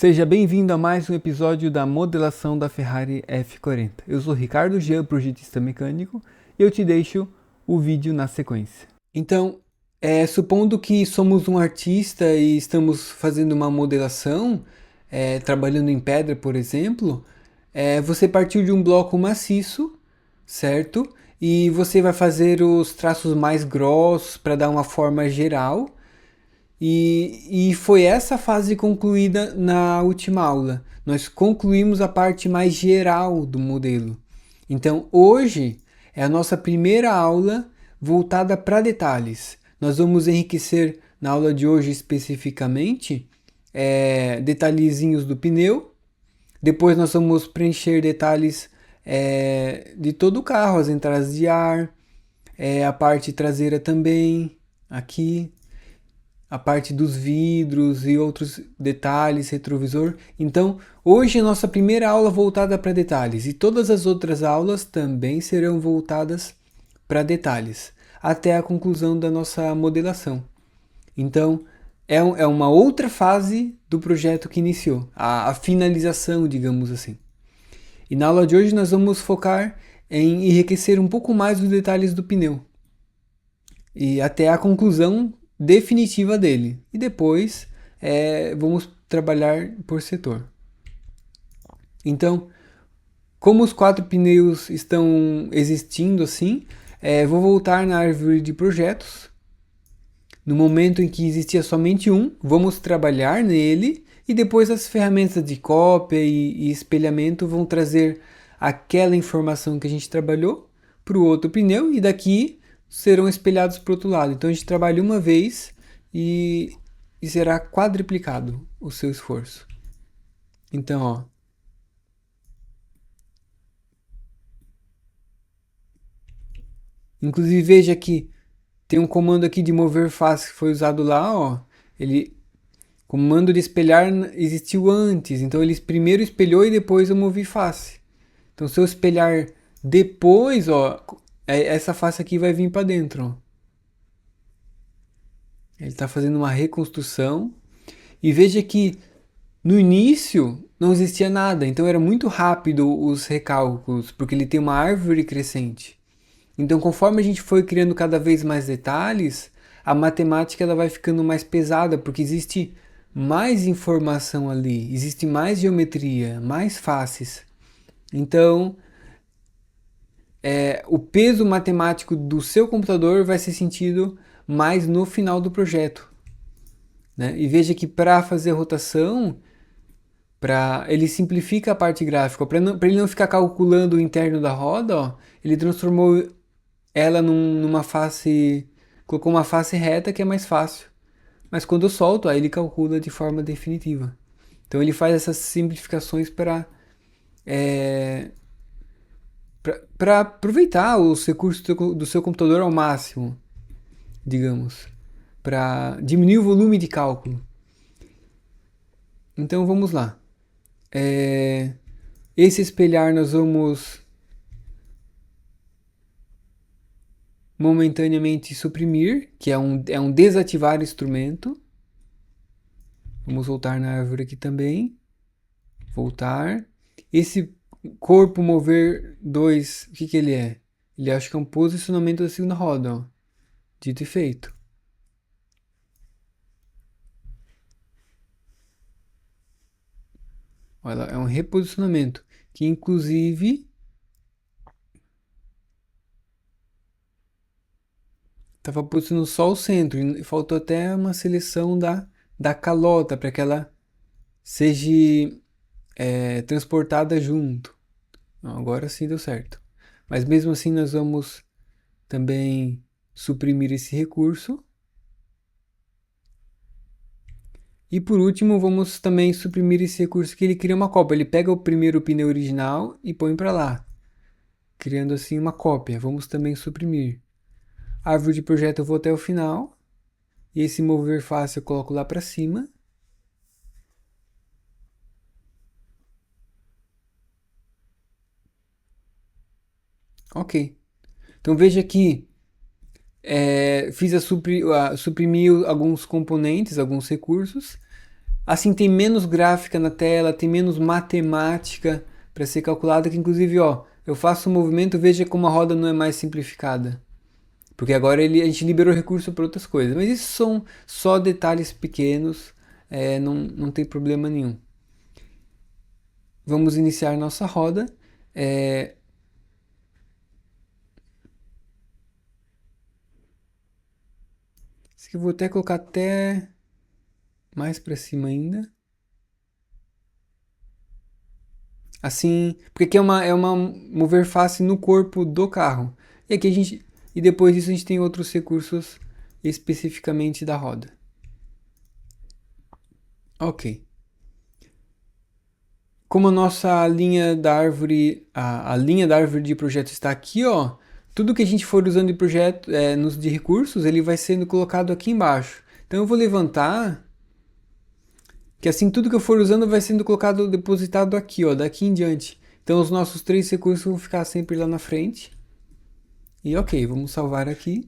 Seja bem-vindo a mais um episódio da modelação da Ferrari F40. Eu sou Ricardo Jean, projetista mecânico, e eu te deixo o vídeo na sequência. Então, supondo que somos um artista e estamos fazendo uma modelação, trabalhando em pedra, por exemplo, você partiu de um bloco maciço, certo? E você vai fazer os traços mais grossos para dar uma forma geral. E foi essa fase concluída na última aula. Nós concluímos a parte mais geral do modelo. Então, hoje é a nossa primeira aula voltada para detalhes. Nós vamos enriquecer na aula de hoje especificamente detalhezinhos do pneu. Depois nós vamos preencher detalhes de todo o carro, as entradas de ar, a parte traseira também, aqui a parte dos vidros e outros detalhes, retrovisor. Então, hoje é nossa primeira aula voltada para detalhes e todas as outras aulas também serão voltadas para detalhes, até a conclusão da nossa modelação. Então, é uma outra fase do projeto que iniciou, a finalização, digamos assim. E na aula de hoje nós vamos focar em enriquecer um pouco mais os detalhes do pneu e até a conclusão definitiva dele. E depois vamos trabalhar por setor. Então, como os 4 pneus estão existindo assim, vou voltar na árvore de projetos. No momento em que existia somente um, vamos trabalhar nele e depois as ferramentas de cópia e espelhamento vão trazer aquela informação que a gente trabalhou para o outro pneu e daqui serão espelhados para o outro lado. Então a gente trabalha uma vez e será quadruplicado o seu esforço. Então, ó. Inclusive veja que tem um comando aqui de mover face que foi usado lá, ó. Comando de espelhar existiu antes, então ele primeiro espelhou e depois eu movi face. Então se eu espelhar depois, ó, essa face aqui vai vir para dentro, ó. Ele está fazendo uma reconstrução. E veja que no início não existia nada, então era muito rápido os recálculos, porque ele tem uma árvore crescente. Então conforme a gente foi criando cada vez mais detalhes, a matemática ela vai ficando mais pesada, porque existe mais informação ali, existe mais geometria, mais faces. Então, o peso matemático do seu computador vai ser sentido mais no final do projeto, né? E veja que para fazer a rotação, ele simplifica a parte gráfica, para ele não ficar calculando o interno da roda, ó, ele transformou ela numa face, colocou uma face reta que é mais fácil. Mas quando eu solto, aí ele calcula de forma definitiva. Então ele faz essas simplificações para aproveitar os recursos do seu computador ao máximo, digamos, para diminuir o volume de cálculo. Então vamos lá. Esse espelhar nós vamos momentaneamente suprimir, que é um desativar instrumento. Vamos voltar na árvore aqui também. Voltar. Esse corpo mover 2, o que ele é? Ele acha que é um posicionamento da segunda roda, ó. Dito e feito. Olha, é um reposicionamento que inclusive estava posicionando só o centro e faltou até uma seleção da calota para que ela seja transportada junto. Agora sim deu certo. Mas mesmo assim nós vamos também suprimir esse recurso. E por último vamos também suprimir esse recurso que ele cria uma cópia. Ele pega o primeiro pneu original e põe para lá, criando assim uma cópia. Vamos também suprimir. Árvore de projeto eu vou até o final. E esse mover face eu coloco lá para cima. Ok. Então veja que fiz suprimir alguns componentes, alguns recursos. Assim tem menos gráfica na tela, tem menos matemática para ser calculada, que inclusive, ó, eu faço um movimento, veja como a roda não é mais simplificada. Porque agora a gente liberou recurso para outras coisas. Mas isso são só detalhes pequenos, não tem problema nenhum. Vamos iniciar nossa roda. Isso aqui eu vou até colocar até mais para cima ainda. Assim, porque aqui é uma mover face no corpo do carro. E aqui e depois disso a gente tem outros recursos especificamente da roda. Ok. Como a nossa linha da árvore, a linha da árvore de projeto está aqui, ó, tudo que a gente for usando de projeto, de recursos, ele vai sendo colocado aqui embaixo. Então eu vou levantar, que assim tudo que eu for usando vai sendo colocado, depositado aqui, ó, daqui em diante. Então os nossos 3 recursos vão ficar sempre lá na frente. E ok, vamos salvar aqui.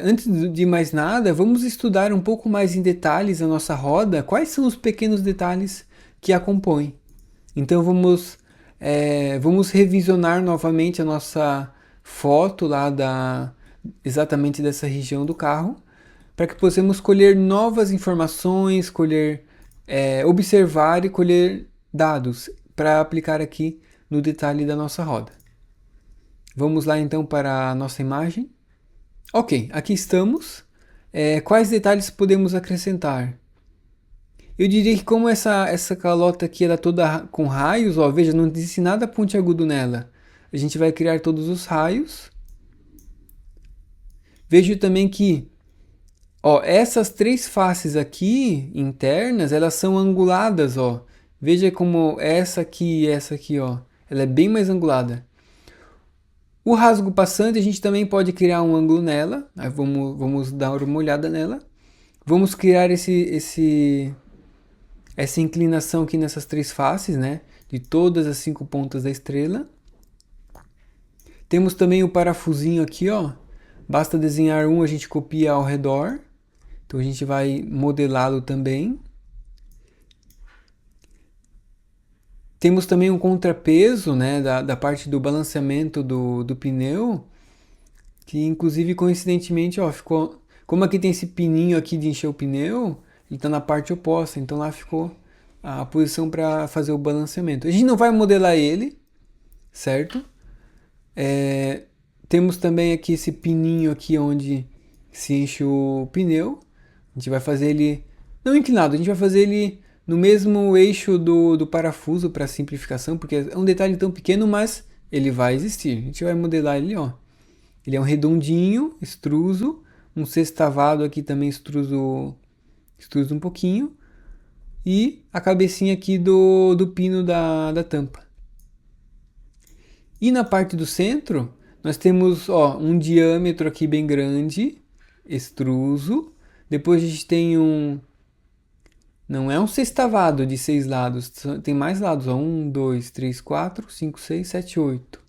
Antes de mais nada, vamos estudar um pouco mais em detalhes a nossa roda. Quais são os pequenos detalhes que a compõem? Então vamos revisionar novamente a nossa foto lá exatamente dessa região do carro, para que possamos colher novas informações, observar e colher dados para aplicar aqui no detalhe da nossa roda. Vamos lá então para a nossa imagem. Ok, aqui estamos. Quais detalhes podemos acrescentar? Eu diria que como essa calota aqui era toda com raios, ó, veja, não existe nada pontiagudo nela. A gente vai criar todos os raios. Vejo também que, ó, essas 3 faces aqui, internas, elas são anguladas, ó. Veja como essa aqui e essa aqui, ó, ela é bem mais angulada. O rasgo passante, a gente também pode criar um ângulo nela. Aí vamos dar uma olhada nela. Vamos criar essa inclinação aqui nessas 3 faces, né? De todas as 5 pontas da estrela. Temos também o parafusinho aqui, ó. Basta desenhar um, a gente copia ao redor. Então a gente vai modelá-lo também. Temos também um contrapeso, né, da parte do balanceamento do pneu, que inclusive coincidentemente, ó, ficou... Como aqui tem esse pininho aqui de encher o pneu, ele está na parte oposta, então lá ficou a posição para fazer o balanceamento. A gente não vai modelar ele, certo? Temos também aqui esse pininho aqui onde se enche o pneu. A gente vai fazer ele não inclinado, a gente vai fazer ele no mesmo eixo do parafuso para simplificação, porque é um detalhe tão pequeno, mas ele vai existir. A gente vai modelar ele, ó. Ele é um redondinho, extruso, um sextavado aqui também extruso um pouquinho, e a cabecinha aqui do pino da tampa. E na parte do centro, nós temos, ó, um diâmetro aqui bem grande, extruso. Depois a gente tem não é um sextavado de 6 lados, tem mais lados, ó. 1, 2, 3, 4, 5, 6, 7, 8.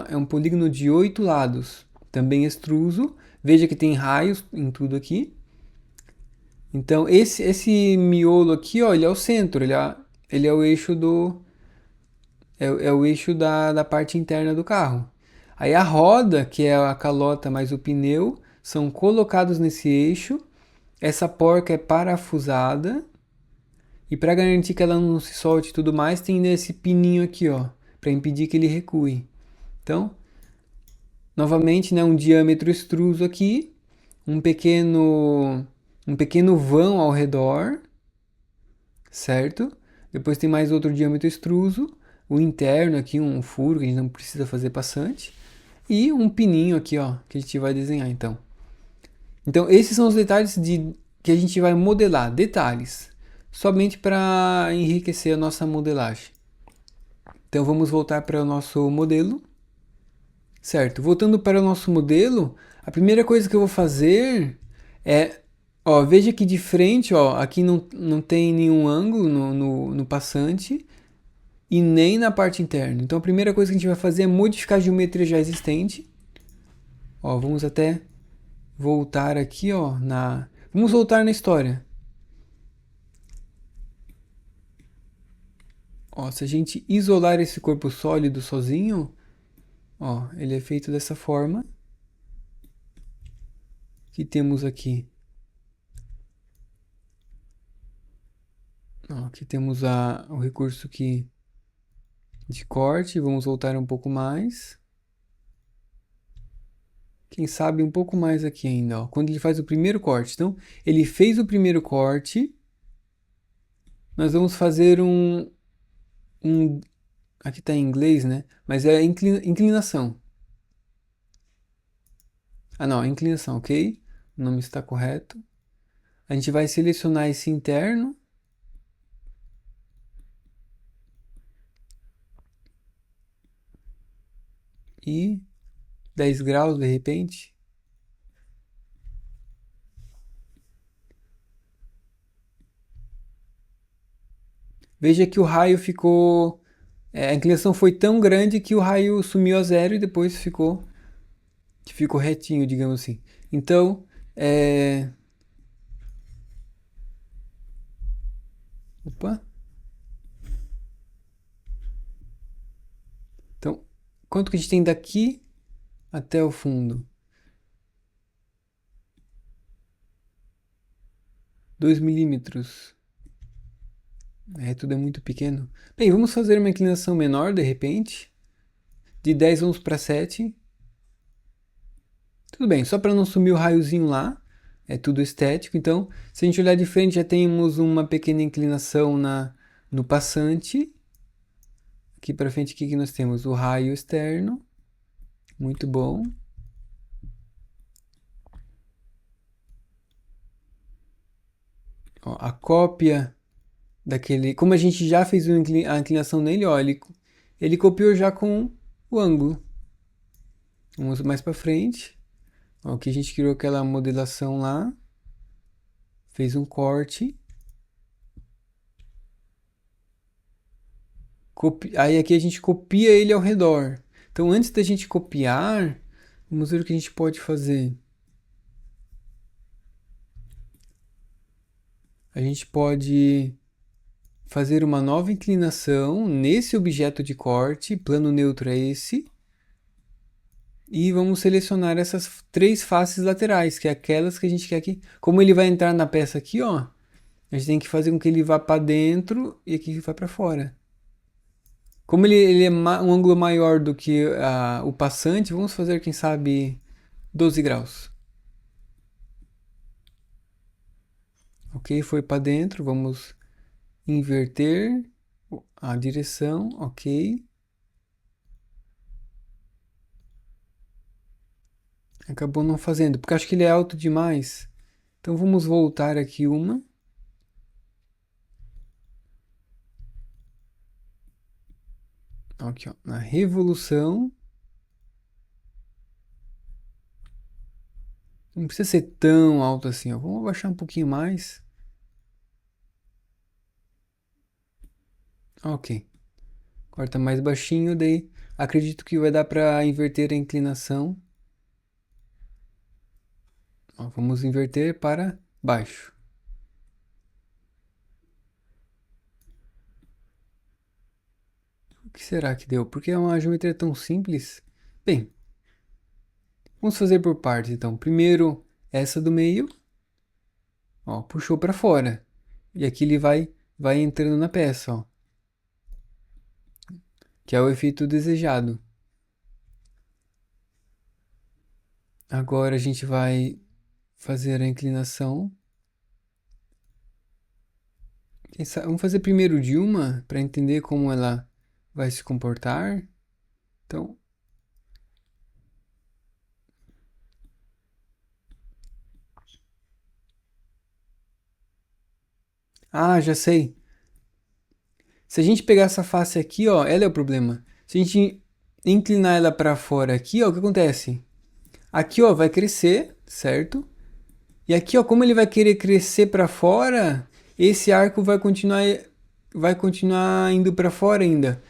É um polígono de 8 lados, também extruso. Veja que tem raios em tudo aqui. Então esse miolo aqui, ó, ele é o centro, ele é o eixo o eixo da parte interna do carro. Aí a roda, que é a calota mais o pneu, são colocados nesse eixo. Essa porca é parafusada. E para garantir que ela não se solte e tudo mais, tem esse pininho aqui, ó, para impedir que ele recue. Então, novamente, né, um diâmetro extruso aqui, um pequeno vão ao redor, certo? Depois tem mais outro diâmetro extruso, o interno aqui, um furo que a gente não precisa fazer passante, e um pininho aqui, ó, que a gente vai desenhar então. Então esses são os detalhes que a gente vai modelar, detalhes, somente para enriquecer a nossa modelagem. Então vamos voltar para o nosso modelo. Certo, voltando para o nosso modelo, a primeira coisa que eu vou fazer é, ó, veja que de frente, ó, aqui não tem nenhum ângulo no passante e nem na parte interna. Então a primeira coisa que a gente vai fazer é modificar a geometria já existente. Ó, vamos até voltar aqui, ó, Vamos voltar na história. Ó, se a gente isolar esse corpo sólido sozinho, ó, ele é feito dessa forma que temos aqui. Ó, aqui temos o recurso de corte. Vamos voltar um pouco mais. Quem sabe um pouco mais aqui ainda, ó, quando ele faz o primeiro corte. Então, ele fez o primeiro corte. Nós vamos fazer aqui está em inglês, né? Mas é inclinação. Ah, não, inclinação, ok? O nome está correto. A gente vai selecionar esse interno. E 10 graus de repente. Veja que o raio ficou... a inclinação foi tão grande que o raio sumiu a zero e depois ficou retinho, digamos assim. Então, Opa. Então, quanto que a gente tem daqui até o fundo? 2 milímetros. Tudo é muito pequeno. Bem, vamos fazer uma inclinação menor, de repente. De 10 vamos para 7. Tudo bem, só para não sumir o raiozinho lá. É tudo estético. Então, se a gente olhar de frente, já temos uma pequena inclinação no passante. Aqui para frente, o que nós temos? O raio externo. Muito bom. Ó, a cópia daquele... Como a gente já fez a inclinação nele, ó, ele copiou já com o ângulo. Vamos mais para frente. Ó, aqui a gente criou aquela modelação lá. Fez um corte. Aí aqui a gente copia ele ao redor. Então antes da gente copiar, vamos ver o que a gente pode fazer. A gente pode fazer uma nova inclinação nesse objeto de corte, plano neutro é esse. E vamos selecionar essas 3 faces laterais, que é aquelas que a gente quer aqui. Como ele vai entrar na peça aqui, ó, a gente tem que fazer com que ele vá para dentro e aqui vai para fora. Como ele é um ângulo maior do que o passante, vamos fazer, quem sabe, 12 graus. Ok, foi para dentro, vamos inverter a direção, ok. Acabou não fazendo, porque acho que ele é alto demais. Então vamos voltar aqui uma. Aqui, ó, na revolução. Não precisa ser tão alto assim, ó. Vamos abaixar um pouquinho mais. Ok. Corta mais baixinho, daí acredito que vai dar para inverter a inclinação. Ó, vamos inverter para baixo. O que será que deu? Porque é uma geometria tão simples. Bem, vamos fazer por partes então. Primeiro, essa do meio. Ó, puxou para fora. E aqui ele vai entrando na peça, ó. Que é o efeito desejado. Agora a gente vai fazer a inclinação. Vamos fazer primeiro de uma, para entender como ela vai se comportar. Então, já sei. Se a gente pegar essa face aqui, ó, ela é o problema. Se a gente inclinar ela para fora aqui, ó, o que acontece? Aqui, ó, vai crescer, certo? E aqui, ó, como ele vai querer crescer para fora, esse arco vai continuar indo para fora ainda.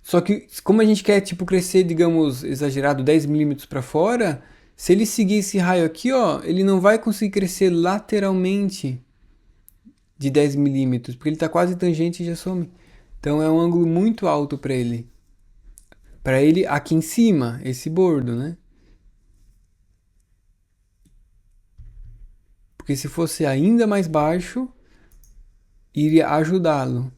Só que como a gente quer tipo crescer, digamos, exagerado 10 milímetros para fora, Se ele seguir esse raio aqui, ó, ele não vai conseguir crescer lateralmente de 10 milímetros, porque ele está quase tangente e já some. Então é um ângulo muito alto para ele. Para ele aqui em cima, esse bordo, né? Porque se fosse ainda mais baixo, iria ajudá-lo.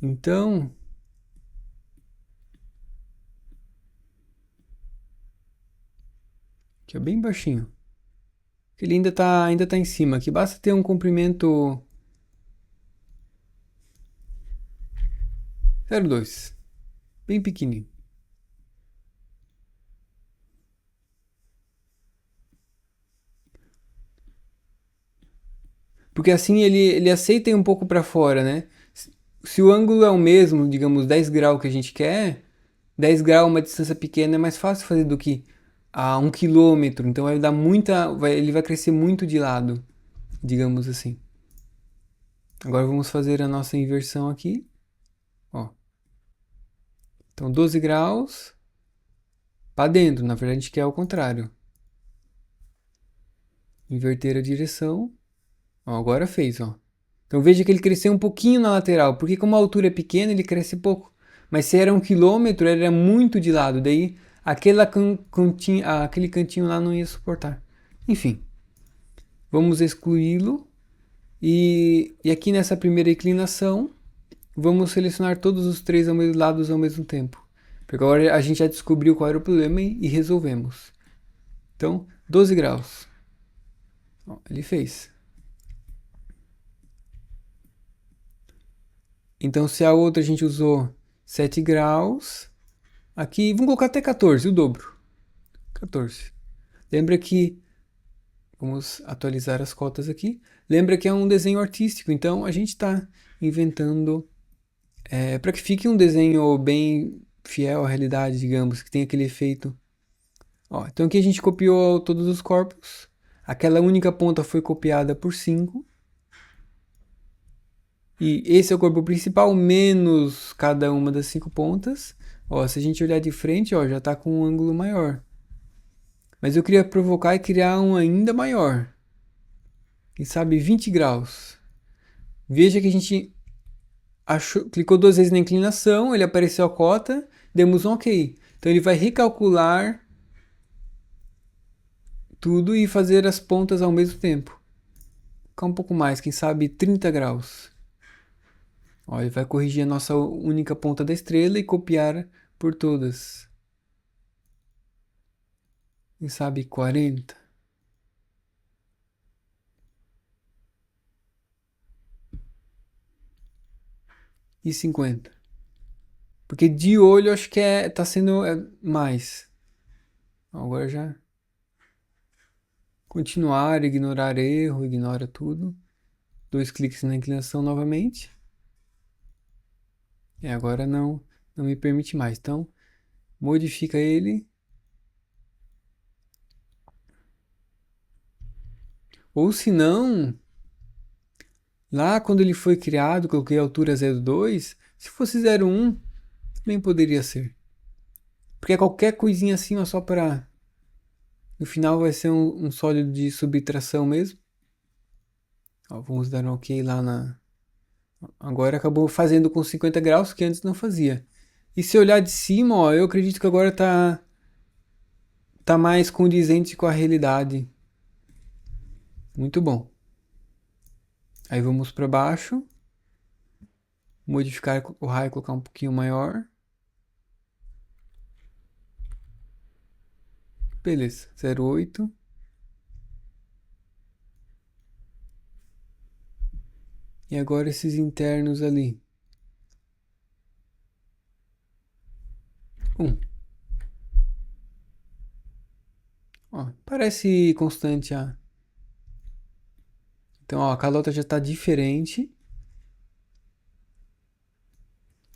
Então, aqui é bem baixinho. Ele ainda tá em cima. Aqui basta ter um comprimento 0,2. Bem pequenininho. Porque assim ele aceita ir um pouco para fora, né? Se o ângulo é o mesmo, digamos 10 graus que a gente quer, 10 graus uma distância pequena é mais fácil fazer do que a 1 quilômetro. Então vai dar ele vai crescer muito de lado, digamos assim. Agora vamos fazer a nossa inversão aqui. Ó. Então 12 graus para dentro, na verdade a gente quer o contrário. Inverter a direção. Ó, agora fez, ó. Então veja que ele cresceu um pouquinho na lateral, porque como a altura é pequena, ele cresce pouco. Mas se era 1 quilômetro, ele era muito de lado. Daí aquele cantinho lá não ia suportar. Enfim, vamos excluí-lo. E aqui nessa primeira inclinação, vamos selecionar todos os três lados ao mesmo tempo. Porque agora a gente já descobriu qual era o problema e resolvemos. Então, 12 graus. Ó, ele fez. Então, se a outra a gente usou 7 graus, aqui vamos colocar até 14, o dobro. 14. Lembra que, vamos atualizar as cotas aqui. Lembra que é um desenho artístico, então a gente está inventando para que fique um desenho bem fiel à realidade, digamos, que tenha aquele efeito. Ó, então aqui a gente copiou todos os corpos. Aquela única ponta foi copiada por 5. E esse é o corpo principal, menos cada uma das 5 pontas. Ó, se a gente olhar de frente, ó, já está com um ângulo maior. Mas eu queria provocar e criar um ainda maior. Quem sabe 20 graus. Veja que a gente clicou 2 vezes na inclinação, ele apareceu a cota, demos um OK. Então ele vai recalcular tudo e fazer as pontas ao mesmo tempo. Ficar um pouco mais, quem sabe 30 graus. Ó, ele vai corrigir a nossa única ponta da estrela e copiar por todas. Quem sabe 40. E 50. Porque de olho acho que tá sendo mais. Agora já. Continuar, ignorar erro, ignora tudo. 2 cliques na inclinação novamente. E agora não me permite mais. Então, modifica ele. Ou se não, lá quando ele foi criado, coloquei a altura 0,2. Se fosse 0,1, também poderia ser. Porque é qualquer coisinha assim, ó, só para... No final vai ser um sólido de subtração mesmo. Ó, vamos dar um OK lá na... Agora acabou fazendo com 50 graus, que antes não fazia. E se olhar de cima, ó, eu acredito que agora tá mais condizente com a realidade. Muito bom. Aí vamos para baixo. Modificar o raio, colocar um pouquinho maior. Beleza, 0,8. E agora esses internos ali. 1. Ó, parece constante a... Então, ó, a calota já está diferente.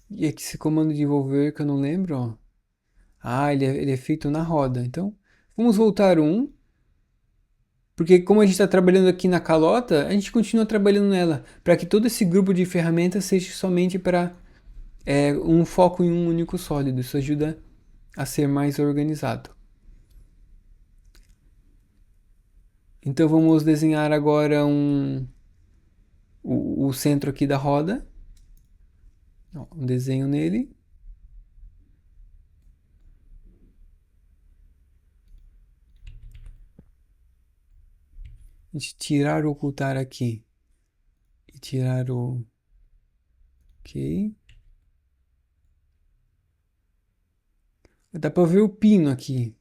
E aqui esse comando de envolver que eu não lembro, ó. Ah, ele é feito na roda. Então, vamos voltar 1. Porque como a gente está trabalhando aqui na calota, a gente continua trabalhando nela. Para que todo esse grupo de ferramentas seja somente para é um foco em um único sólido. Isso ajuda a ser mais organizado. Então vamos desenhar agora o centro aqui da roda. Um desenho nele. A gente tirar ou ocultar aqui. E tirar o... Ok. Dá pra ver o pino aqui.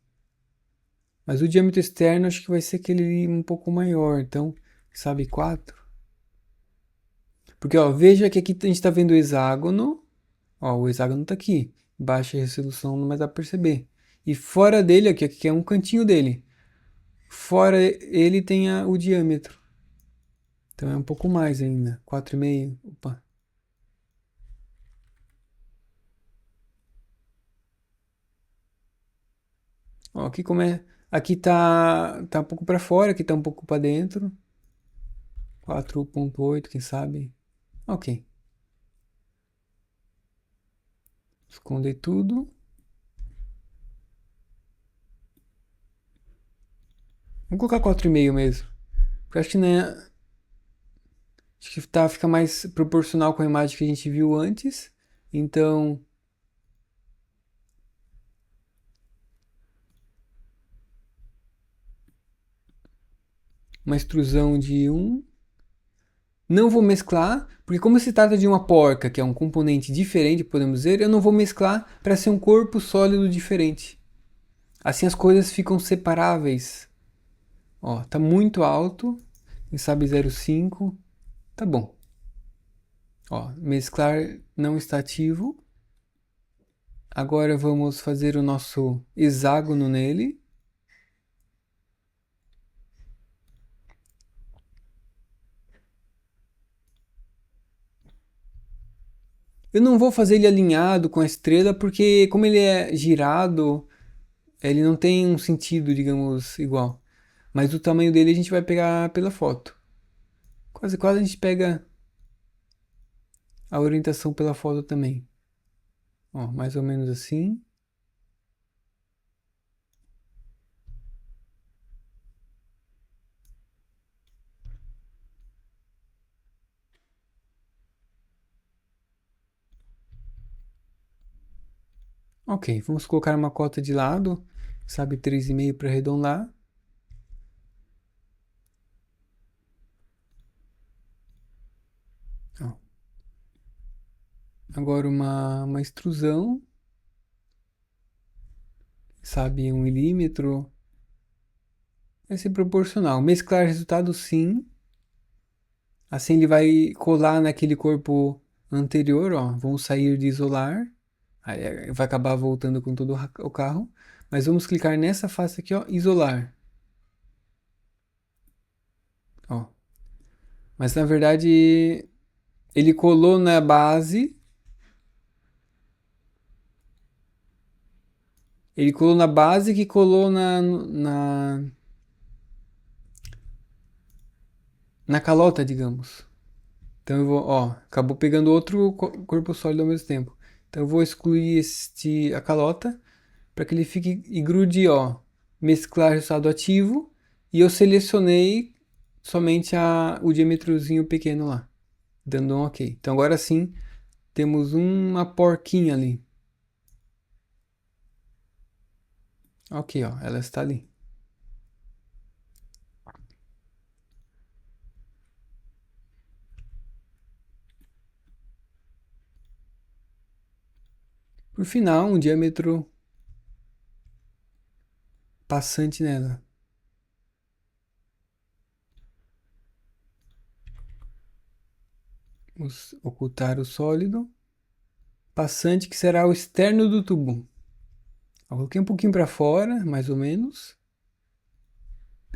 Mas o diâmetro externo acho que vai ser aquele um pouco maior. Então, sabe, 4. Porque, ó, veja que aqui a gente tá vendo o hexágono. Ó, o hexágono tá aqui. Baixa resolução, não mais dá pra perceber. E fora dele, aqui é um cantinho dele. Fora ele tem o diâmetro. Então é um pouco mais ainda. 4,5. Opa. Ó, aqui como é... Aqui tá um pouco para fora, aqui tá um pouco para dentro. 4,8, quem sabe. Ok. Esconder tudo. Vamos colocar 4,5 mesmo. Porque acho que, né, acho que fica mais proporcional com a imagem que a gente viu antes. Então, uma extrusão de 1. Não vou mesclar, porque como se trata de uma porca, que é um componente diferente, podemos dizer, eu não vou mesclar para ser um corpo sólido diferente. Assim as coisas ficam separáveis. Ó, tá muito alto. Quem sabe 0,5. Tá bom. Ó, mesclar não está ativo. Agora vamos fazer o nosso hexágono nele. Eu não vou fazer ele alinhado com a estrela, porque como ele é girado, ele não tem um sentido, digamos, igual. Mas o tamanho dele a gente vai pegar pela foto. Quase quase a gente pega a orientação pela foto também. Ó, mais ou menos assim. Ok, vamos colocar uma cota de lado, sabe, 3,5 para arredondar. Ó. Agora uma extrusão, sabe, 1 milímetro. Vai ser proporcional. Mesclar resultado sim. Assim ele vai colar naquele corpo anterior, ó. Vamos sair de isolar. Aí vai acabar voltando com todo o carro. Mas vamos clicar nessa face aqui, ó, isolar. Ó. Mas na verdade ele colou na base. Ele colou na base que colou na calota, digamos. Então eu vou, ó, acabou pegando outro corpo sólido ao mesmo tempo. Então eu vou excluir a calota para que ele fique e grude, ó, mesclar resultado ativo. E eu selecionei somente o diâmetrozinho pequeno lá, dando um ok. Então agora sim temos uma porquinha ali. Ok, ó, ela está ali. Por final, um diâmetro passante nela. Vamos ocultar o sólido. Passante que será o externo do tubo. Eu coloquei um pouquinho para fora, mais ou menos.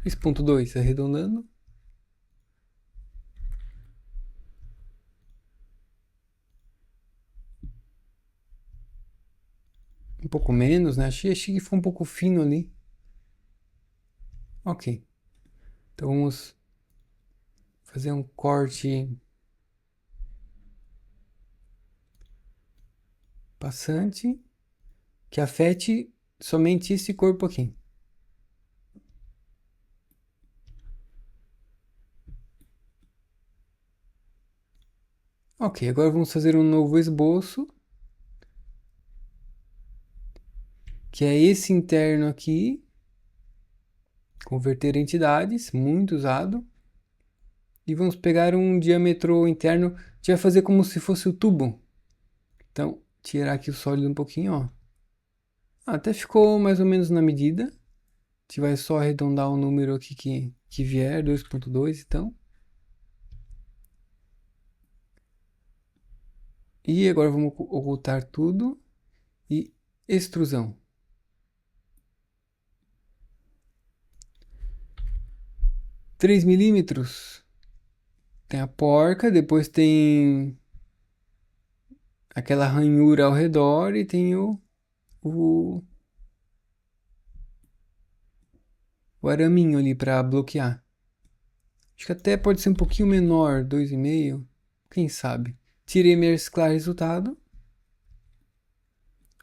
3,2, arredondando. Um pouco menos, né? Achei que ficou um pouco fino ali. Ok. Então vamos fazer um corte passante que afete somente esse corpo aqui. Ok, agora vamos fazer um novo esboço, que é esse interno aqui, converter entidades, muito usado. E vamos pegar um diâmetro interno, a gente vai fazer como se fosse o tubo. Então, tirar aqui o sólido um pouquinho, ó. Até ficou mais ou menos na medida. A gente vai só arredondar o número aqui que vier, 2.2, então. E agora vamos ocultar tudo e extrusão. 3 milímetros. Tem a porca, depois tem aquela ranhura ao redor e tem o araminho ali para bloquear. Acho que até pode ser um pouquinho menor, 2,5, quem sabe. Tirei mesclar resultado.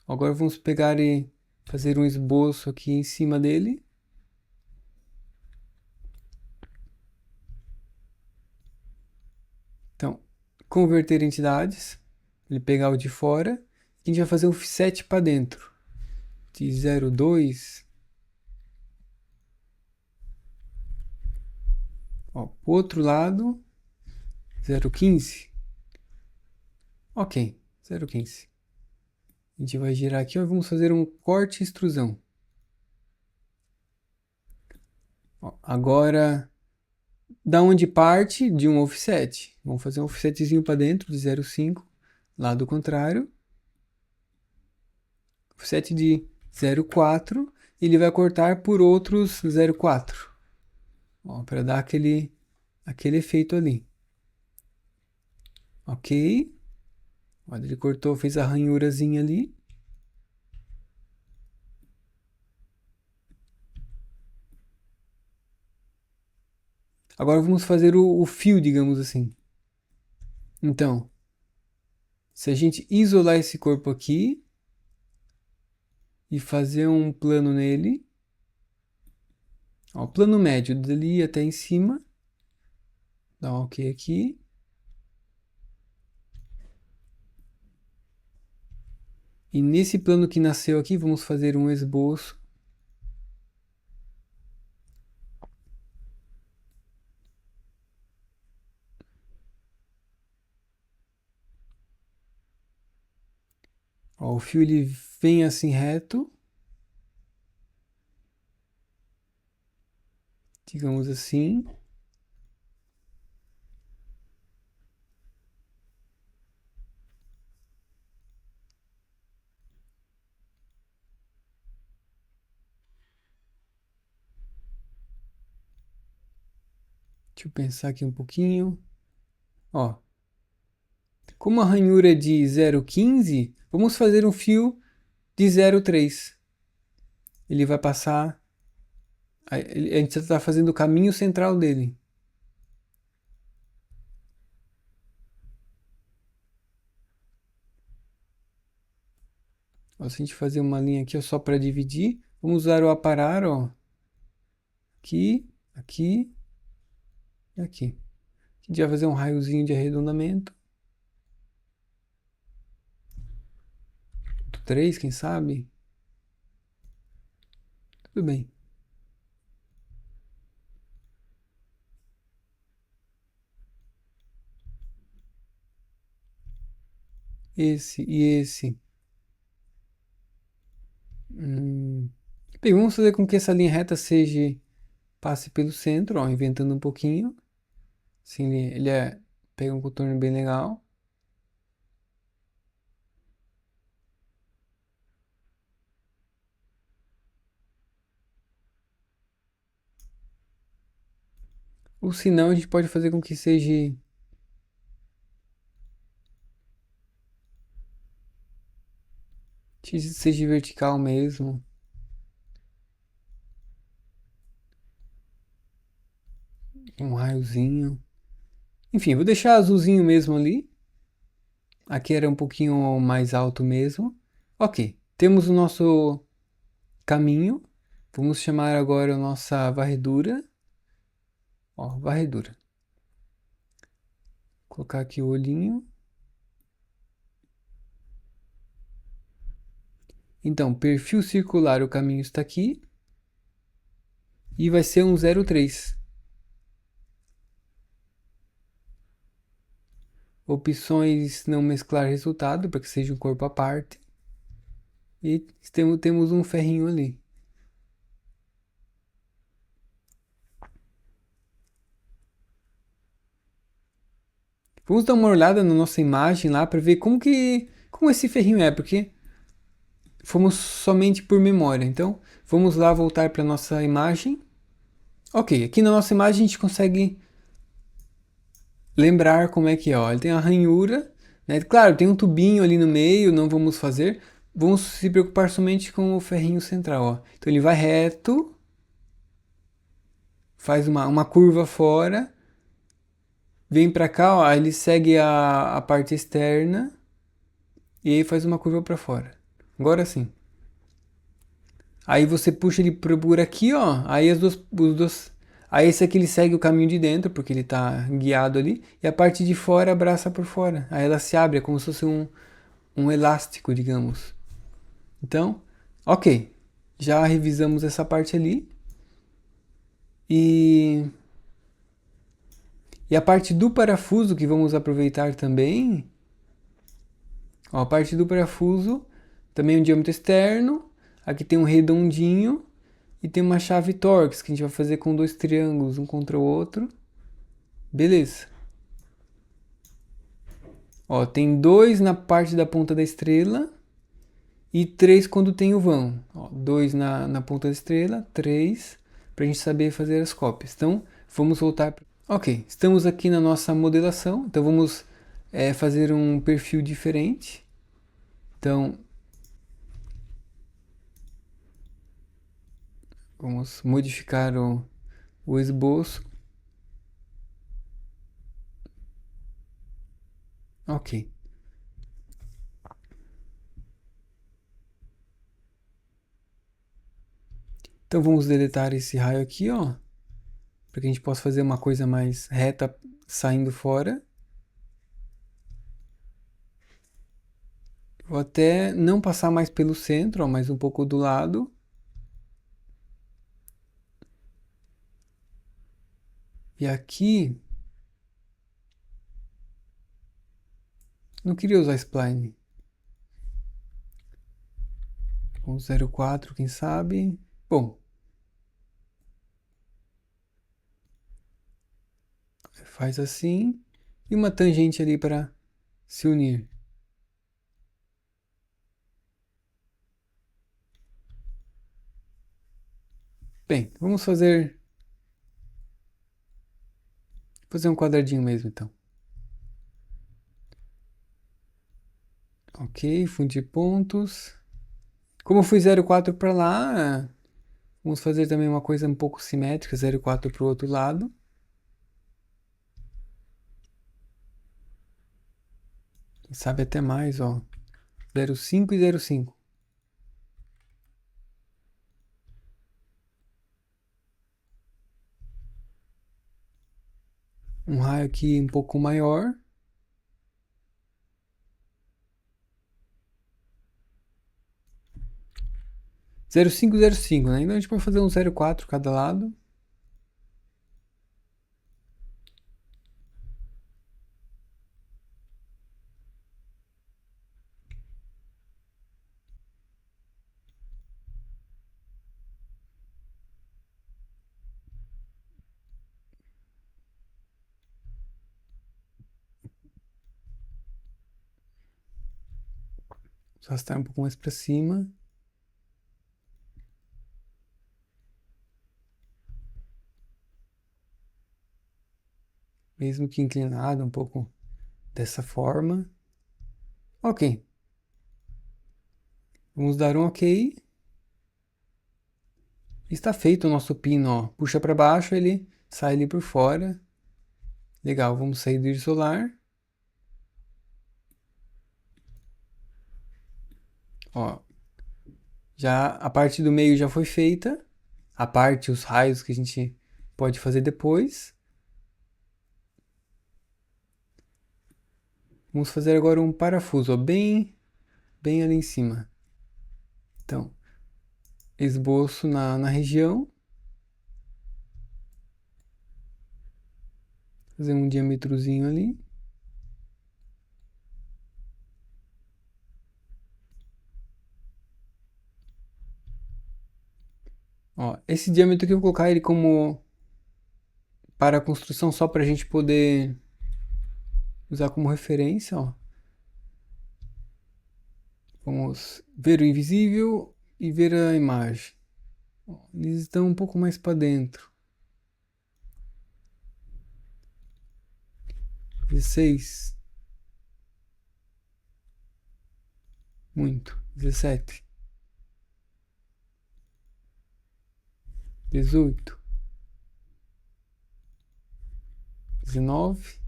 Agora vamos pegar e fazer um esboço aqui em cima dele. Então, converter entidades. Ele pegar o de fora. A gente vai fazer um offset para dentro. De 0,2. Ó, pro outro lado, 0,15. Ok, 0,15. A gente vai girar aqui e vamos fazer um corte e extrusão. Ó, agora, da onde parte de um offset. Vamos fazer um offsetzinho para dentro de 0,5. Lado contrário. Offset de 0,4. Ele vai cortar por outros 0,4. Para dar aquele efeito ali. Ok. Olha, ele cortou, fez a ranhurazinha ali. Agora vamos fazer o fio, digamos assim. Então, se a gente isolar esse corpo aqui e fazer um plano nele, ó, plano médio dali até em cima, dá um ok aqui. E nesse plano que nasceu aqui, vamos fazer um esboço. Ó, o fio ele vem assim reto, digamos assim. Deixa eu pensar aqui um pouquinho. Ó, como a ranhura é de 0,15, vamos fazer um fio de 0,3. Ele vai passar. A gente está fazendo o caminho central dele. Ó, se a gente fazer uma linha aqui ó, só para dividir, vamos usar o aparar, ó. Aqui, aqui e aqui. A gente vai fazer um raiozinho de arredondamento. 3, quem sabe? Tudo bem. Esse e esse. Bem, vamos fazer com que essa linha reta seja passe pelo centro, ó, inventando um pouquinho. Assim, pega um contorno bem legal. Ou se não, a gente pode fazer com que seja vertical mesmo. Um raiozinho. Enfim, vou deixar azulzinho mesmo ali. Aqui era um pouquinho mais alto mesmo. Ok, temos o nosso caminho. Vamos chamar agora a nossa varredura. Ó, varredura. Colocar aqui o olhinho. Então, perfil circular, o caminho está aqui. E vai ser um 0,3. Opções não mesclar resultado, para que seja um corpo à parte. E temos um ferrinho ali. Vamos dar uma olhada na nossa imagem lá para ver como esse ferrinho é, porque fomos somente por memória. Então, vamos lá voltar para nossa imagem. Ok, aqui na nossa imagem a gente consegue lembrar como é que é. Ó. Ele tem a ranhura, né? Claro, tem um tubinho ali no meio, não vamos fazer. Vamos se preocupar somente com o ferrinho central. Ó. Então ele vai reto, faz uma curva fora, vem para cá, ó, ele segue a parte externa e aí faz uma curva para fora. Agora sim. Aí você puxa ele por aqui, ó. Aí os dois. Aí esse aqui ele segue o caminho de dentro, porque ele tá guiado ali. E a parte de fora abraça por fora. Aí ela se abre, é como se fosse um elástico, digamos. Então, ok. Já revisamos essa parte ali. E, e a parte do parafuso que vamos aproveitar também. Ó, a parte do parafuso também um diâmetro externo. Aqui tem um redondinho. E tem uma chave Torx que a gente vai fazer com dois triângulos, um contra o outro. Beleza. Ó, tem dois na parte da ponta da estrela e três quando tem o vão. Ó, dois na ponta da estrela, três, para a gente saber fazer as cópias. Então, vamos voltar. Ok, estamos aqui na nossa modelação. Então, vamos fazer um perfil diferente. Então, vamos modificar o esboço. Ok. Então vamos deletar esse raio aqui, ó, para que a gente possa fazer uma coisa mais reta saindo fora. Vou até não passar mais pelo centro, ó, mas um pouco do lado. E aqui, não queria usar spline. Um 0,4, quem sabe. Bom, faz assim. E uma tangente ali para se unir. Bem, vamos fazer um quadradinho mesmo, então. Ok, fundir pontos. Como eu fui 0,4 para lá, vamos fazer também uma coisa um pouco simétrica, 0,4 para o outro lado. Quem sabe até mais, ó. 0,5 e 0,5. Um raio aqui um pouco maior. Zero cinco, zero cinco, né? Então a gente pode fazer um 0,4 cada lado. Vamos arrastar um pouco mais para cima. Mesmo que inclinado um pouco dessa forma. Ok. Vamos dar um ok. Está feito o nosso pino, ó. Puxa para baixo, ele sai ali por fora. Legal, vamos sair do isolar. Ó, já a parte do meio já foi feita. A parte, os raios que a gente pode fazer depois. Vamos fazer agora um parafuso, ó, bem ali em cima. Então, esboço na região. Fazer um diâmetrozinho ali. Ó, esse diâmetro aqui eu vou colocar ele como para a construção só para a gente poder usar como referência, ó. Vamos ver o invisível e ver a imagem. Ó, eles estão um pouco mais para dentro. 16. Muito. 17. 18. 19.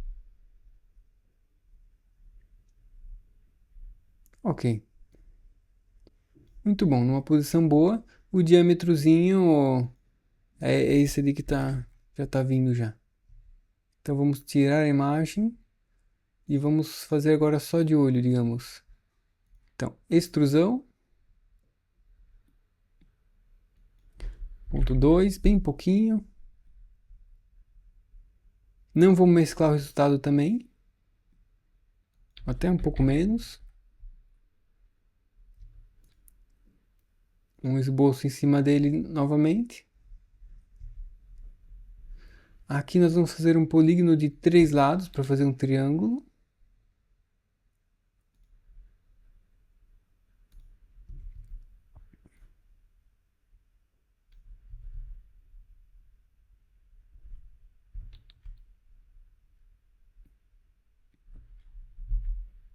Ok. Muito bom. Numa posição boa. O diâmetrozinho é esse ali que já tá vindo já. Então vamos tirar a imagem e vamos fazer agora só de olho, digamos. Então, extrusão. Ponto 2, bem pouquinho. Não vou mesclar o resultado também. Até um pouco menos. Um esboço em cima dele novamente. Aqui nós vamos fazer um polígono de 3 lados para fazer um triângulo.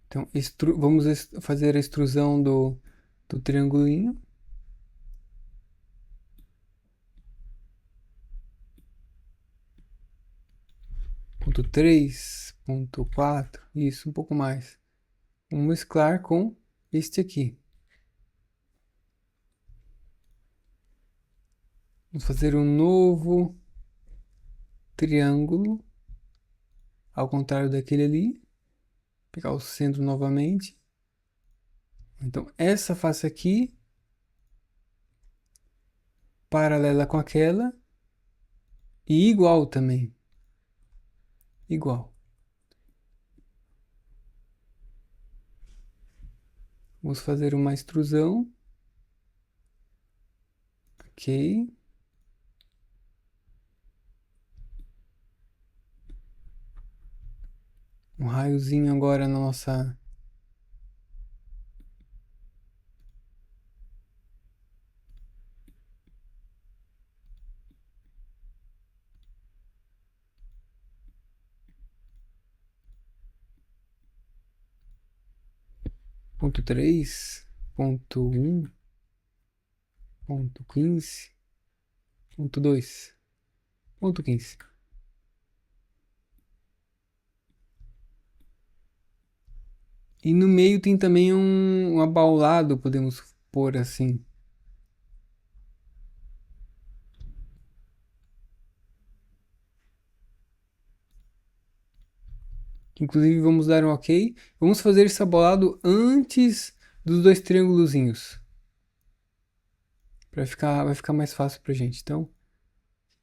Então, vamos fazer a extrusão do triangulinho. Ponto 3, ponto 4, isso, um pouco mais. Vamos mesclar com este aqui. Vamos fazer um novo triângulo, ao contrário daquele ali. Pegar o centro novamente. Então, essa face aqui, paralela com aquela, e igual também. Igual. Vamos fazer uma extrusão. Ok. Um raiozinho agora na nossa... Ponto 3, ponto 1, ponto 15, ponto 2, ponto 15. E no meio tem também um abaulado, podemos pôr assim. Inclusive vamos dar um ok. Vamos fazer esse abaulado antes dos dois triângulozinhos. Vai ficar mais fácil pra gente. Então,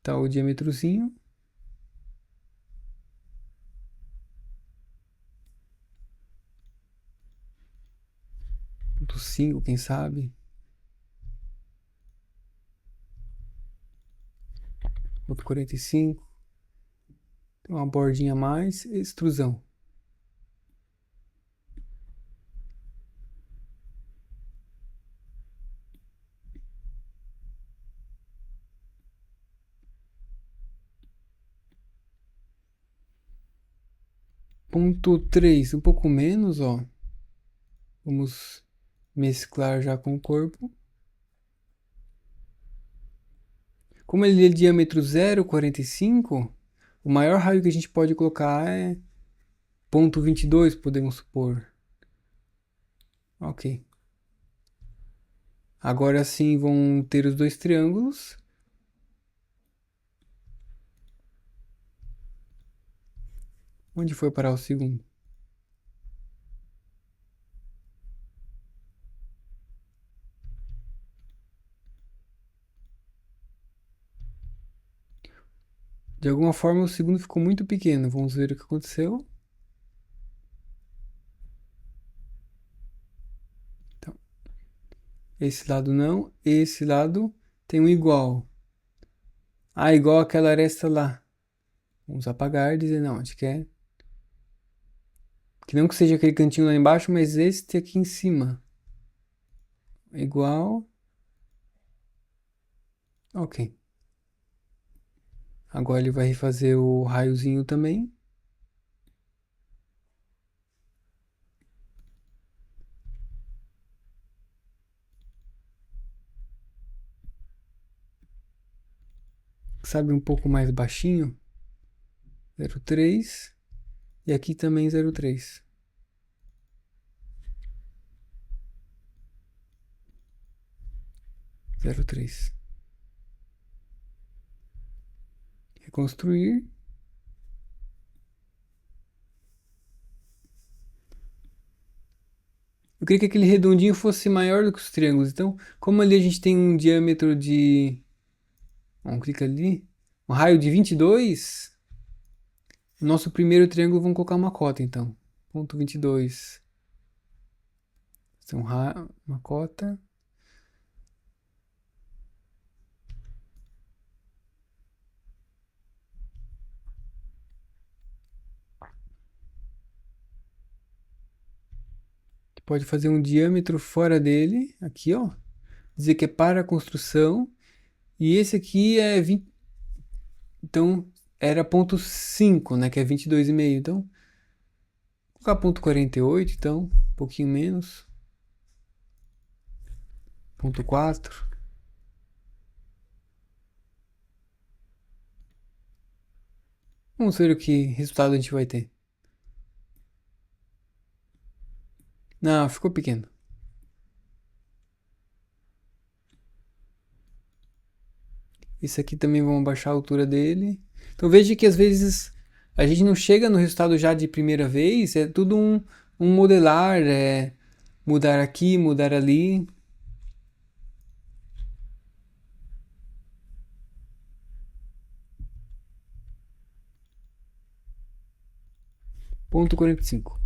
tá o diâmetrozinho. Ponto 5, quem sabe. Ponto 45. Tem uma bordinha a mais. Extrusão. Ponto 3, um pouco menos, ó. Vamos mesclar já com o corpo. Como ele é de diâmetro 0,45, o maior raio que a gente pode colocar é ponto 22, podemos supor. Ok. Agora sim vão ter os dois triângulos. Onde foi parar o segundo? De alguma forma o segundo ficou muito pequeno. Vamos ver o que aconteceu. Então, esse lado não. Esse lado tem um igual. Ah, igual aquela aresta lá. Vamos apagar e dizer não, a gente quer que não que seja aquele cantinho lá embaixo, mas este aqui em cima. Igual. Ok. Agora ele vai refazer o raiozinho também. Sabe, um pouco mais baixinho. 0,3. E aqui também 0,3. Zero três. Reconstruir. Eu queria que aquele redondinho fosse maior do que os triângulos. Então, como ali a gente tem um diâmetro de... Vamos clicar ali. Um raio de 22. No nosso primeiro triângulo vamos colocar uma cota, então. Ponto 22. Então, uma cota. Pode fazer um diâmetro fora dele. Aqui, ó. Dizer que é para a construção. E esse aqui é 20. Então, era ponto 5, né? Que é 22,5. Então, vou colocar ponto 48, então. Um pouquinho menos. Ponto 4. Vamos ver o que resultado a gente vai ter. Não, ficou pequeno. Esse aqui também vamos baixar a altura dele. Então veja que às vezes a gente não chega no resultado já de primeira vez. É tudo um modelar. É mudar aqui, mudar ali. Ponto 45.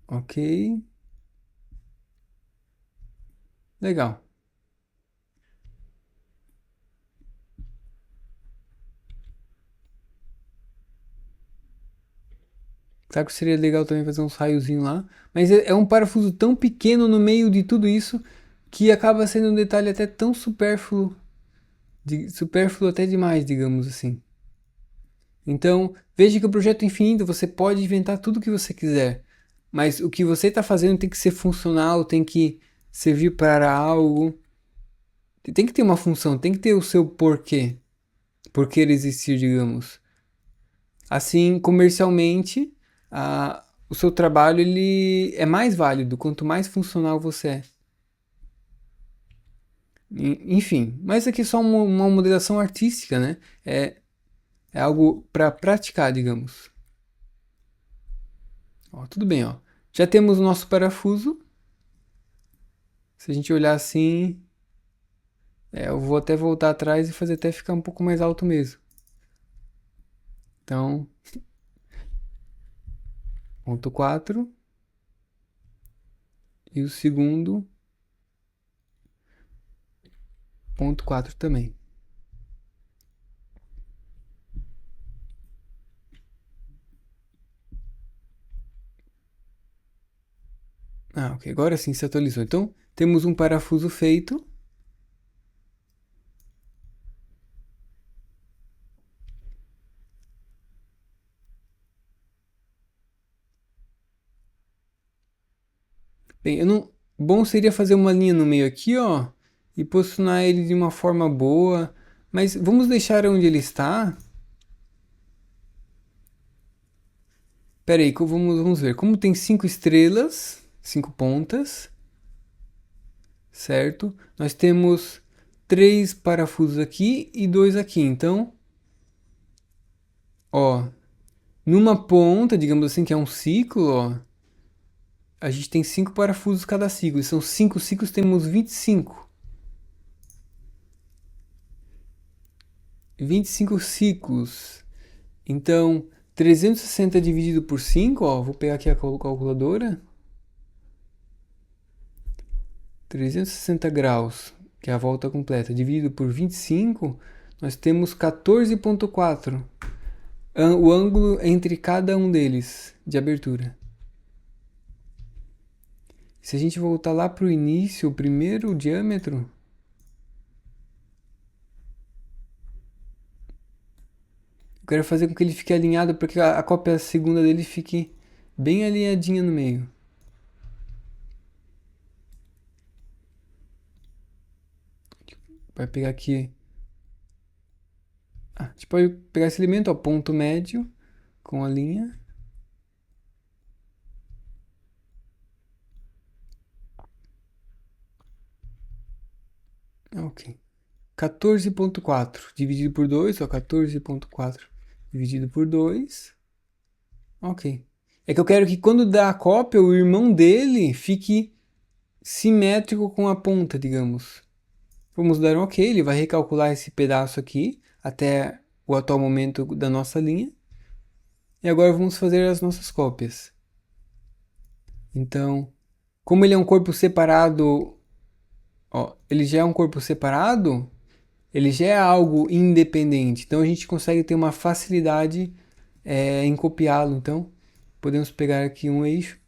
Ok. Legal. Sabe que seria legal também fazer uns raiozinhos lá. Mas é um parafuso tão pequeno no meio de tudo isso que acaba sendo um detalhe até tão supérfluo. Supérfluo até demais, digamos assim. Então, veja que o projeto infinito você pode inventar tudo o que você quiser. Mas o que você está fazendo tem que ser funcional, tem que servir para algo. Tem que ter uma função, tem que ter o seu porquê. Por que ele existir, digamos. Assim, comercialmente, o seu trabalho ele é mais válido quanto mais funcional você é. Enfim, mas aqui é só uma modelação artística, né? É algo para praticar, digamos. Ó, tudo bem, ó. Já temos o nosso parafuso. Se a gente olhar assim, eu vou até voltar atrás e fazer até ficar um pouco mais alto mesmo. Então, ponto 4. E o segundo, ponto 4 também. Ah, ok. Agora sim se atualizou. Então, temos um parafuso feito. Bem, eu não... Bom seria fazer uma linha no meio aqui, ó. E posicionar ele de uma forma boa. Mas vamos deixar onde ele está. Pera aí, vamos ver. Como tem 5 estrelas, 5 pontas. certo? Nós temos 3 parafusos aqui e 2 aqui. Então, ó, numa ponta, digamos assim, que é um ciclo, ó, a gente tem 5 parafusos cada ciclo. E são 5 ciclos, temos 25. 25 ciclos. Então, 360 dividido por 5, ó, vou pegar aqui a calculadora. 360 graus, que é a volta completa, dividido por 25, nós temos 14,4. O ângulo entre cada um deles de abertura. Se a gente voltar lá para o início, o primeiro diâmetro, eu quero fazer com que ele fique alinhado para que a cópia segunda dele fique bem alinhadinha no meio. Vai pegar aqui. A gente pode pegar esse elemento, ó, ponto médio com a linha. Ok. 14,4 dividido por 2, ó, 14,4 dividido por 2. Ok. É que eu quero que quando dá a cópia, o irmão dele fique simétrico com a ponta, digamos. Vamos dar um ok, ele vai recalcular esse pedaço aqui até o atual momento da nossa linha. E agora vamos fazer as nossas cópias. Então, como ele é um corpo separado, ó, ele já é um corpo separado, ele já é algo independente. Então a gente consegue ter uma facilidade em copiá-lo. Então, podemos pegar aqui um eixo,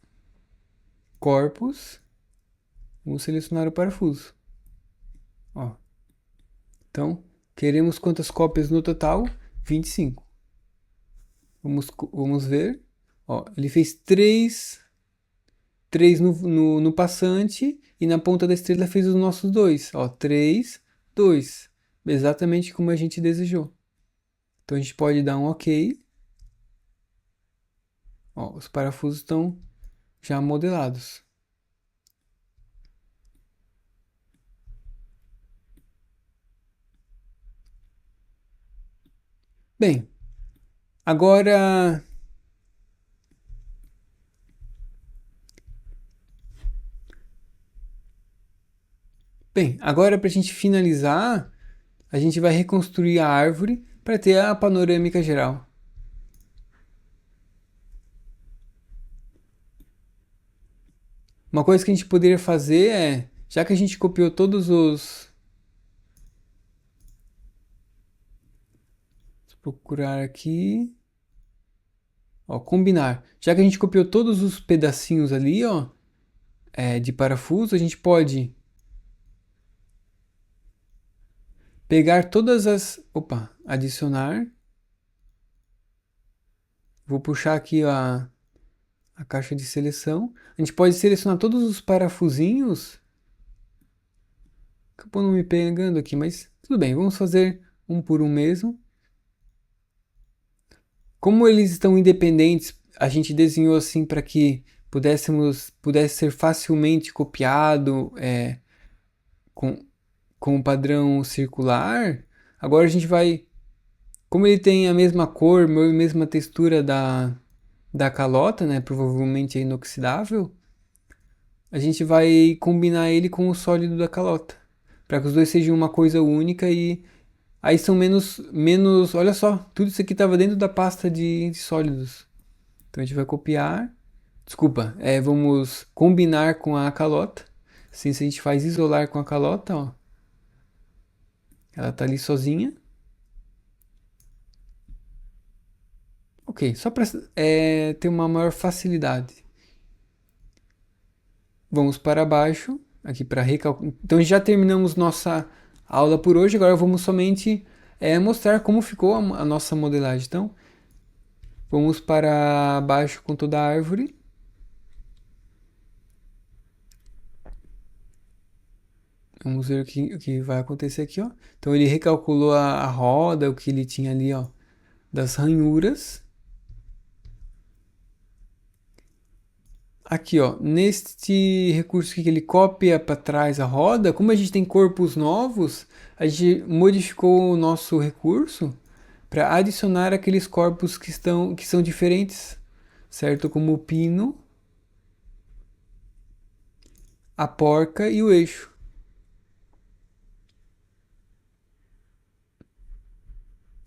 corpus, vamos selecionar o parafuso. Ó. Então, queremos quantas cópias no total? 25. Vamos ver. Ó, ele fez 3 no passante e na ponta da estrela fez os nossos 2. Ó, 3, 2. Exatamente como a gente desejou. Então a gente pode dar um OK. Ó, os parafusos estão já modelados. Bem, agora para a gente finalizar, a gente vai reconstruir a árvore para ter a panorâmica geral. Uma coisa que a gente poderia fazer é, já que a gente copiou todos os... Vou procurar aqui. Ó, combinar. Já que a gente copiou todos os pedacinhos ali, ó, de parafuso, a gente pode pegar todas as... Opa, adicionar. Vou puxar aqui a caixa de seleção. A gente pode selecionar todos os parafusinhos. Acabou não me pegando aqui, mas tudo bem. Vamos fazer um por um mesmo. Como eles estão independentes, a gente desenhou assim para que pudesse ser facilmente copiado com o padrão circular. Agora a gente vai, como ele tem a mesma cor, a mesma textura da calota, né, provavelmente é inoxidável, a gente vai combinar ele com o sólido da calota, para que os dois sejam uma coisa única e aí são menos, olha só, tudo isso aqui estava dentro da pasta de sólidos. Então a gente vai copiar, desculpa, vamos combinar com a calota. Assim, se a gente faz isolar com a calota, ó, ela tá ali sozinha. Ok, só para ter uma maior facilidade. Vamos para baixo, aqui para recalcular. Então já terminamos nossa aula por hoje, agora vamos somente mostrar como ficou a nossa modelagem. Então, vamos para baixo com toda a árvore. Vamos ver o que vai acontecer aqui, ó. Então ele recalculou a roda, o que ele tinha ali, ó, das ranhuras. aqui, ó, neste recurso aqui que ele copia para trás a roda, como a gente tem corpos novos, a gente modificou o nosso recurso para adicionar aqueles corpos que são diferentes, certo? Como o pino, a porca e o eixo.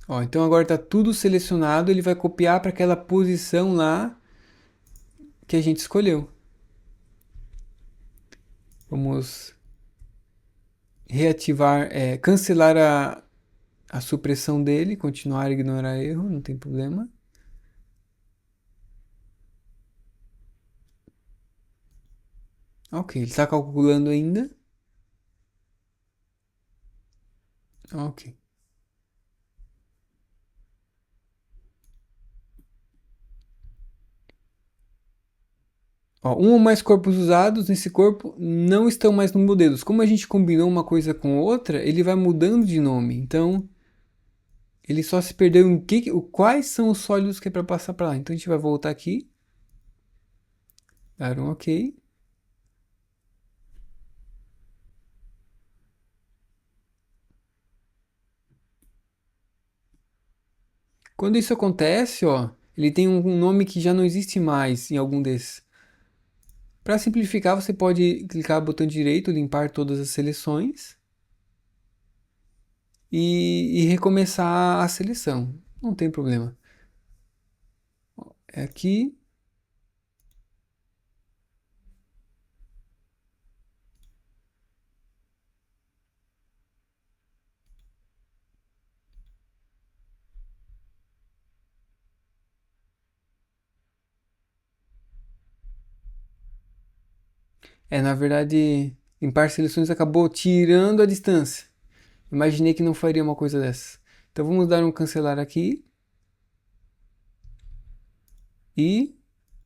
Ó, então agora está tudo selecionado, ele vai copiar para aquela posição lá que a gente escolheu. Vamos reativar, cancelar a supressão dele, continuar a ignorar erro, não tem problema. Ok, ele está calculando ainda. Ok. Ó, um ou mais corpos usados nesse corpo não estão mais no modelo. Como a gente combinou uma coisa com outra, ele vai mudando de nome. Então, ele só se perdeu em quais são os sólidos que é para passar para lá. Então, a gente vai voltar aqui, dar um OK. Quando isso acontece, ó, ele tem um nome que já não existe mais em algum desses. Para simplificar, você pode clicar no botão direito, limpar todas as seleções e recomeçar a seleção. Não tem problema. É aqui. Na verdade, limpar seleções acabou tirando a distância. Imaginei que não faria uma coisa dessa. Então vamos dar um cancelar aqui e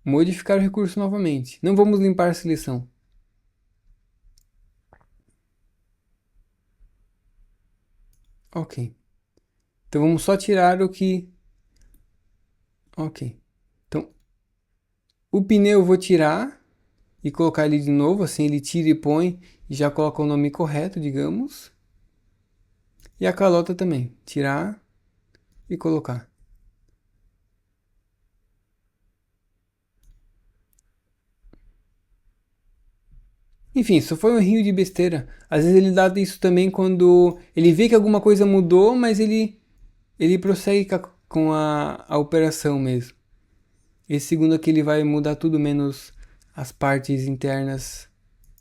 modificar o recurso novamente. Não vamos limpar a seleção. Ok. Então vamos só tirar o que... Ok. Então, o pneu eu vou tirar e colocar ele de novo. Assim ele tira e põe e já coloca o nome correto, digamos. E a calota também. Tirar e colocar. Enfim, isso foi um rio de besteira. Às vezes ele dá isso também quando ele vê que alguma coisa mudou, mas ele prossegue com a operação mesmo. Esse segundo aqui ele vai mudar tudo menos as partes internas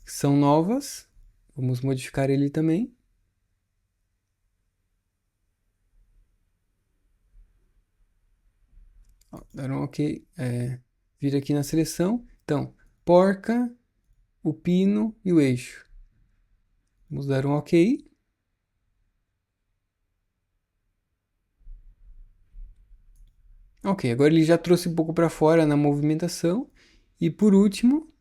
que são novas. Vamos modificar ele também. Ó, dar um OK. Vir aqui na seleção. Então, porca, o pino e o eixo. Vamos dar um OK. Ok, agora ele já trouxe um pouco para fora na movimentação. E por último,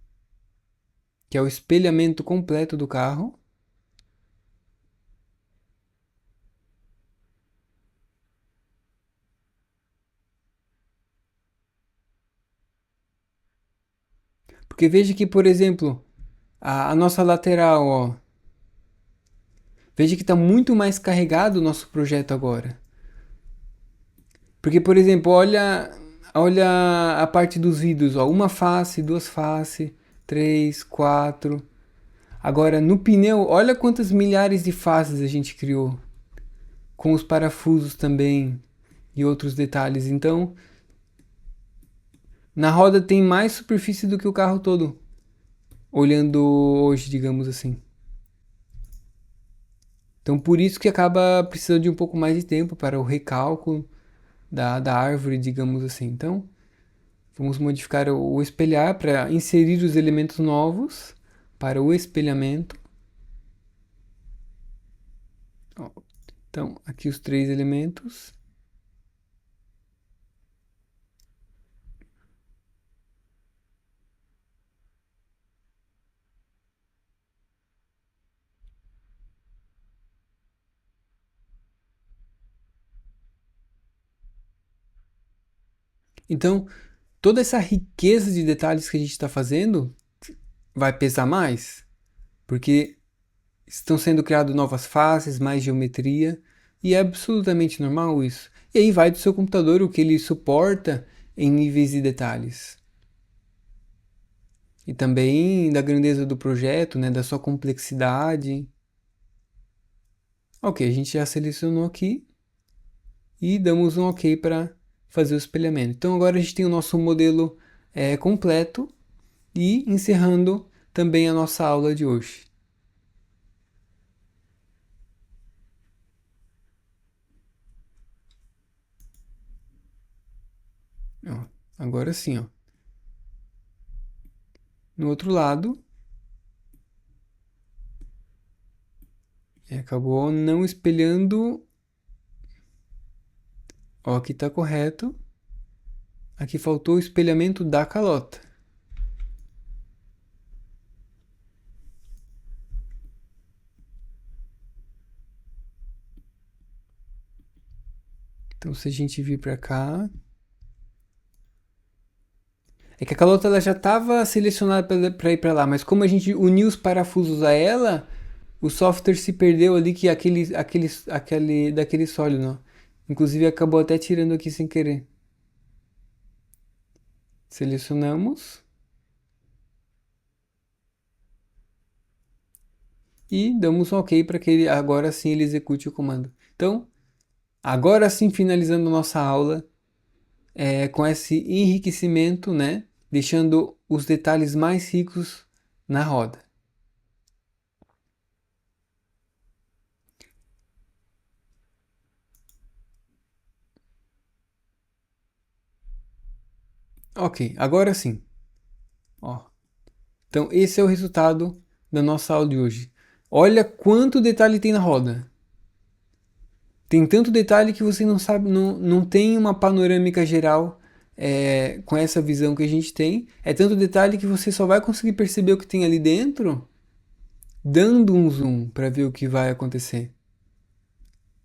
que é o espelhamento completo do carro. Porque veja que, por exemplo, a nossa lateral, ó, veja que está muito mais carregado o nosso projeto agora. Porque, por exemplo, olha a parte dos vidros, ó, uma face, duas faces, três, quatro. Agora, no pneu, olha quantas milhares de faces a gente criou. Com os parafusos também e outros detalhes. Então, na roda tem mais superfície do que o carro todo. Olhando hoje, digamos assim. Então, por isso que acaba precisando de um pouco mais de tempo para o recálculo da árvore, digamos assim. Então, vamos modificar o espelhar para inserir os elementos novos para o espelhamento. Então, aqui os três elementos. Então, toda essa riqueza de detalhes que a gente está fazendo vai pesar mais, porque estão sendo criadas novas faces, mais geometria, e é absolutamente normal isso. E aí vai do seu computador o que ele suporta em níveis de detalhes. E também da grandeza do projeto, né, da sua complexidade. Ok, a gente já selecionou aqui e damos um ok para fazer o espelhamento. Então agora a gente tem o nosso modelo completo e encerrando também a nossa aula de hoje. Ó, agora sim, ó. No outro lado, acabou não espelhando. Ó, aqui está correto. Aqui faltou o espelhamento da calota. Então, se a gente vir para cá... É que a calota ela já estava selecionada para ir para lá, mas como a gente uniu os parafusos a ela, o software se perdeu ali que daquele sólido, ó. Inclusive acabou até tirando aqui sem querer. Selecionamos. E damos um OK para que ele, agora sim ele execute o comando. Então, agora sim finalizando nossa aula com esse enriquecimento, né? Deixando os detalhes mais ricos na roda. Ok, agora sim. Ó. Então, esse é o resultado da nossa aula de hoje. Olha quanto detalhe tem na roda. Tem tanto detalhe que você não sabe, não tem uma panorâmica geral com essa visão que a gente tem. É tanto detalhe que você só vai conseguir perceber o que tem ali dentro dando um zoom para ver o que vai acontecer.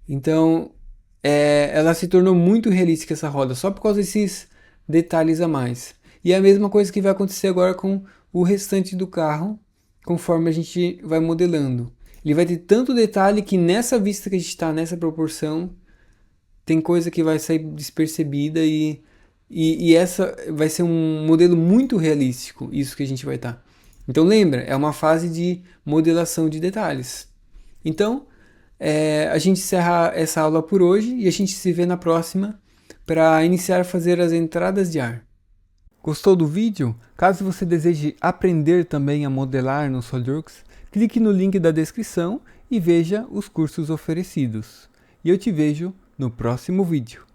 Então, ela se tornou muito realística essa roda, só por causa desses detalhes a mais. E é a mesma coisa que vai acontecer agora com o restante do carro, conforme a gente vai modelando. Ele vai ter tanto detalhe que nessa vista que a gente está, nessa proporção, tem coisa que vai sair despercebida e essa vai ser um modelo muito realístico, isso que a gente vai estar. Então lembra, é uma fase de modelação de detalhes. Então, a gente encerra essa aula por hoje e a gente se vê na próxima para iniciar a fazer as entradas de ar. Gostou do vídeo? Caso você deseje aprender também a modelar no SolidWorks, clique no link da descrição e veja os cursos oferecidos. E eu te vejo no próximo vídeo.